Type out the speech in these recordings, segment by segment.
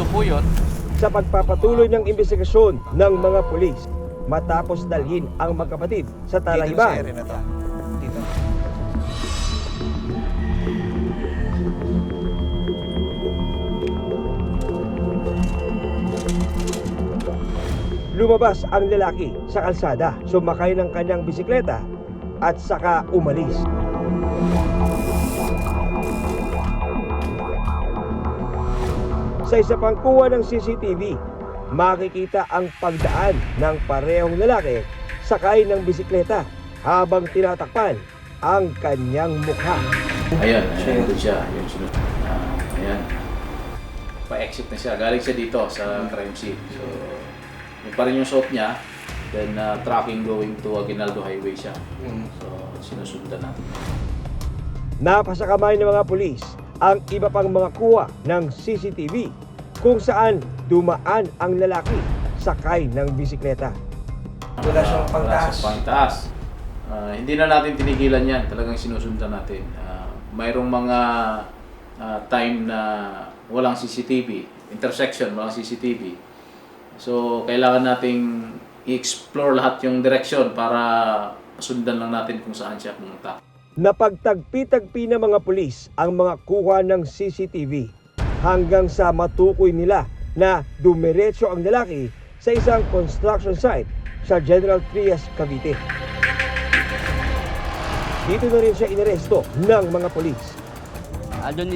Dupuyot. Sa pagpapatuloy ng investigasyon ng mga pulis matapos dalhin ang magkapatid sa talahiban. Dito. Lumabas ang lalaki sa kalsada, sumakay ng kanyang bisikleta at saka umalis. Sa isa pang kuha ng CCTV, makikita ang pagdaan ng parehong lalaki sakay ng bisikleta habang tinatakpan ang kanyang mukha. Ayan, doon siya. Yung sunod. Ayan. Pa-exit na siya. Galing siya dito sa crime scene. So, yun pa rin yung suot niya. Then, tracking going to Aguinaldo Highway siya. So, sinusundan natin. Napasakamay ng mga pulis ang iba pang mga kuha ng CCTV kung saan dumaan ang lalaki sakay ng bisikleta. Wala siyang pangtaas. Wala siyang pangtaas. Hindi na natin tinigilan yan. Talagang sinusundan natin. Mayroong mga time na walang CCTV, intersection, walang CCTV. So, kailangan nating i-explore lahat yung direksyon para sundan lang natin kung saan siya pumunta. Napagtagpi-tagpi ng mga pulis ang mga kuha ng CCTV hanggang sa matukoy nila na dumiretso ang lalaki sa isang construction site sa General Trias, Cavite. Dito na rin siya inaresto ng mga pulis. Aljon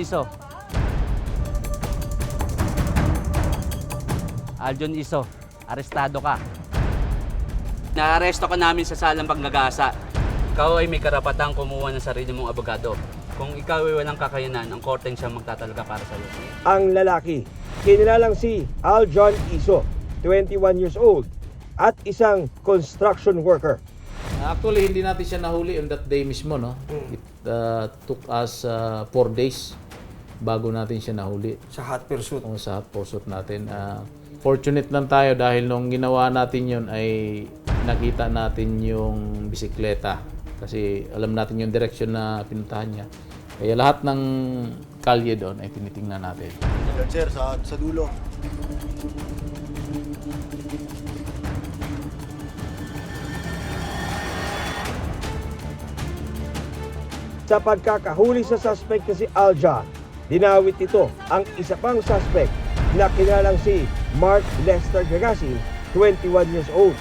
Iso, arestado ka. Naaresto ka namin sa salang pagnagasa. Ikaw ay may karapatang kumuha ng sarili mong abogado. Kung ikaw ay walang kakayanan, ang korteng siyang magtatalaga para sa iyo. Ang lalaki, kinilalang si Aljon Iso, 21 years old, at isang construction worker. Actually, hindi natin siya nahuli on that day mismo, no? It took us 4 days bago natin siya nahuli. Sa hot pursuit. O sa hot pursuit natin. Fortunate lang tayo dahil nung ginawa natin yun ay nakita natin yung bisikleta. Kasi alam natin yung direksyon na pinuntahan niya. Kaya lahat ng kalye doon ay tinitingnan natin. Yan, sir, sa dulo. Sa pagkakahuli sa suspect na si Aljon, dinawit nito ang isa pang suspect na kinalang si Mark Lester Gagasi, 21 years old.